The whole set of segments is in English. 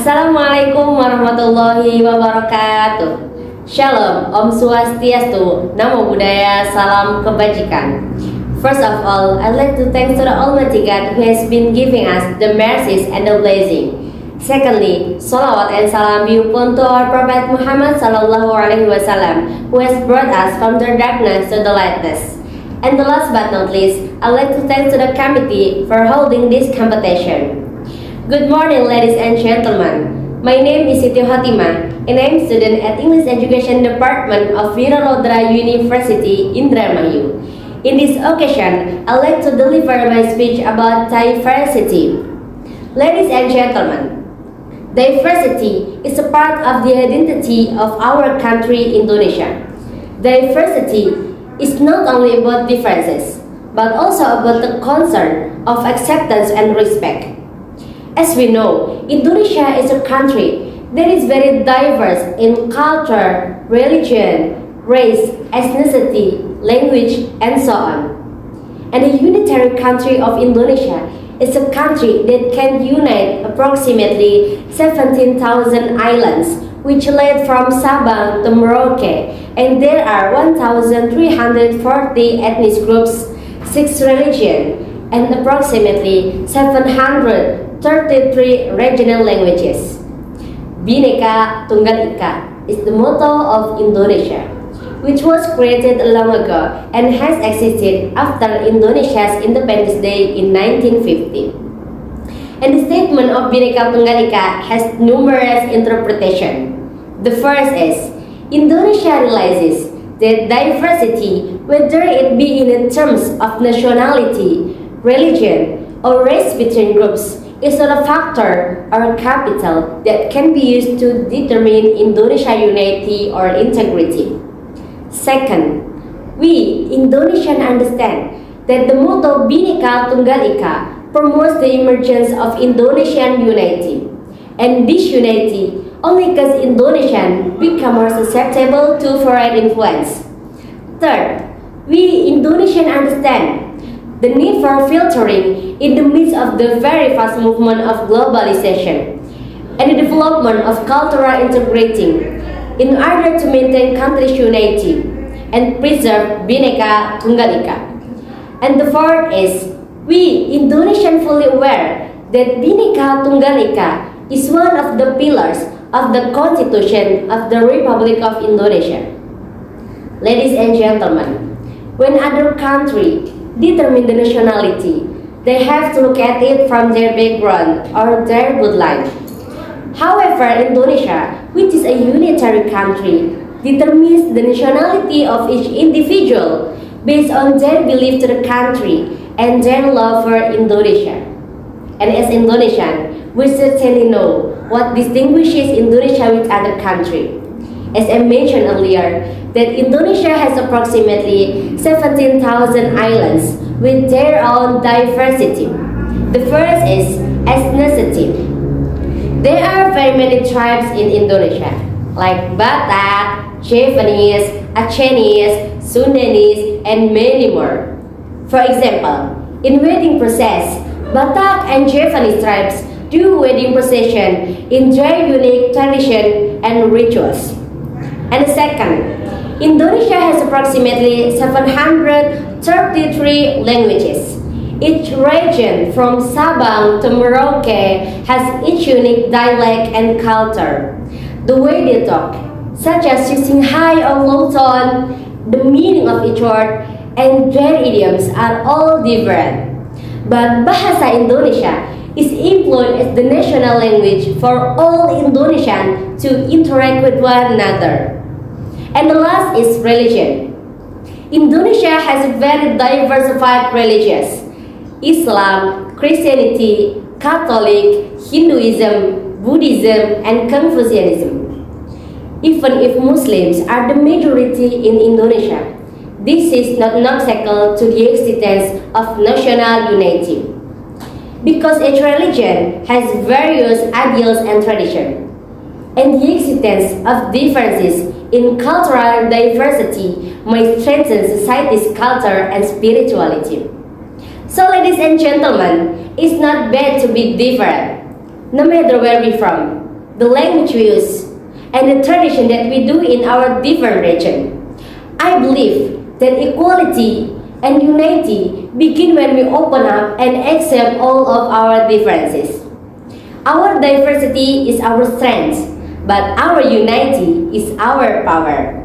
Assalamualaikum warahmatullahi wabarakatuh. Shalom, Om Swastiastu, Namo Buddhaya, Salam Kebajikan. First of all, I'd like to thank to the Almighty God who has been giving us the mercies and the blessing. Secondly, salawat and salam be upon to our Prophet Muhammad sallallahu alaihi wasallam, who has brought us from the darkness to the lightness. And the last but not least, I'd like to thank to the committee for holding this competition. Good morning, ladies and gentlemen. My name is Siti Khotimah, and I'm a student at English Education Department of Wiralodra University, Indramayu. In this occasion, I'd like to deliver my speech about diversity. Ladies and gentlemen, diversity is a part of the identity of our country, Indonesia. Diversity is not only about differences, but also about the concern of acceptance and respect. As we know, Indonesia is a country that is very diverse in culture, religion, race, ethnicity, language, and so on. And the unitary country of Indonesia is a country that can unite approximately 17,000 islands, which led from Sabang to Merauke, and there are 1,340 ethnic groups, 6 religions, and approximately 733 regional languages. Bhinneka Tunggal Ika is the motto of Indonesia, which was created long ago and has existed after Indonesia's Independence Day in 1950. And the statement of Bhinneka Tunggal Ika has numerous interpretations. The first is, Indonesia realizes that diversity, whether it be in terms of nationality, religion, or race between groups, is not a factor or capital that can be used to determine Indonesia unity or integrity. Second, we Indonesians understand that the motto Bhinneka Tunggal Ika promotes the emergence of Indonesian unity, and this unity only cause Indonesians become more susceptible to foreign influence. Third, we Indonesians understand the need for filtering in the midst of the very fast movement of globalization and the development of cultural integrating in order to maintain country's unity and preserve Bhinneka Tunggal Ika. And the fourth is, we Indonesians fully aware that Bhinneka Tunggal Ika is one of the pillars of the Constitution of the Republic of Indonesia. Ladies and gentlemen, when other countries determine the nationality, they have to look at it from their background or their bloodline. However, Indonesia, which is a unitary country, determines the nationality of each individual based on their belief to the country and their love for Indonesia. And as Indonesians, we certainly know what distinguishes Indonesia with other countries. As I mentioned earlier, that Indonesia has approximately 17,000 islands with their own diversity. The first is ethnicity. There are very many tribes in Indonesia, like Batak, Javanese, Acehnese, Sundanese, and many more. For example, in wedding process, Batak and Javanese tribes do wedding procession in their unique tradition and rituals. And second, Indonesia has approximately 733 languages. Each region from Sabang to Merauke has each unique dialect and culture. The way they talk, such as using high or low tone, the meaning of each word, and their idioms are all different. But Bahasa Indonesia is employed as the national language for all Indonesians to interact with one another. And the last is religion. Indonesia has a very diversified religions: Islam, Christianity, Catholic, Hinduism, Buddhism, and Confucianism. Even if Muslims are the majority in Indonesia, this is not an obstacle to the existence of national unity. Because each religion has various ideals and traditions, and the existence of differences in cultural diversity may strengthen society's culture and spirituality. So ladies and gentlemen, it's not bad to be different, no matter where we're from. the language we use, and the tradition that we do in our different region. I believe that equality and unity begin when we open up and accept all of our differences. Our diversity is our strength, but our unity is our power.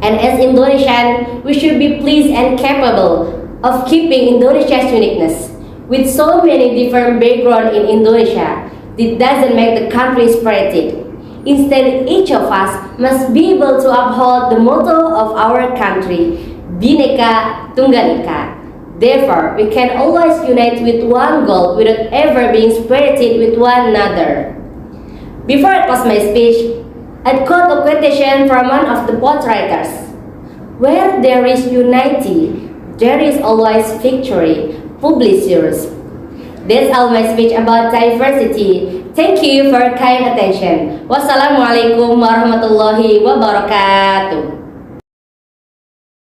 And as Indonesian, we should be pleased and capable of keeping Indonesia's uniqueness. With so many different backgrounds in Indonesia, this doesn't make the country separated. Instead, each of us must be able to uphold the motto of our country, Bhinneka Tunggal Ika. Therefore, we can always unite with one goal without ever being separated with one another. Before I close my speech, I'd quote a quotation from one of the poet writers. Where there is unity, there is always victory. Publish yours. That's all my speech about diversity. Thank you for your kind attention. Wassalamualaikum warahmatullahi wabarakatuh.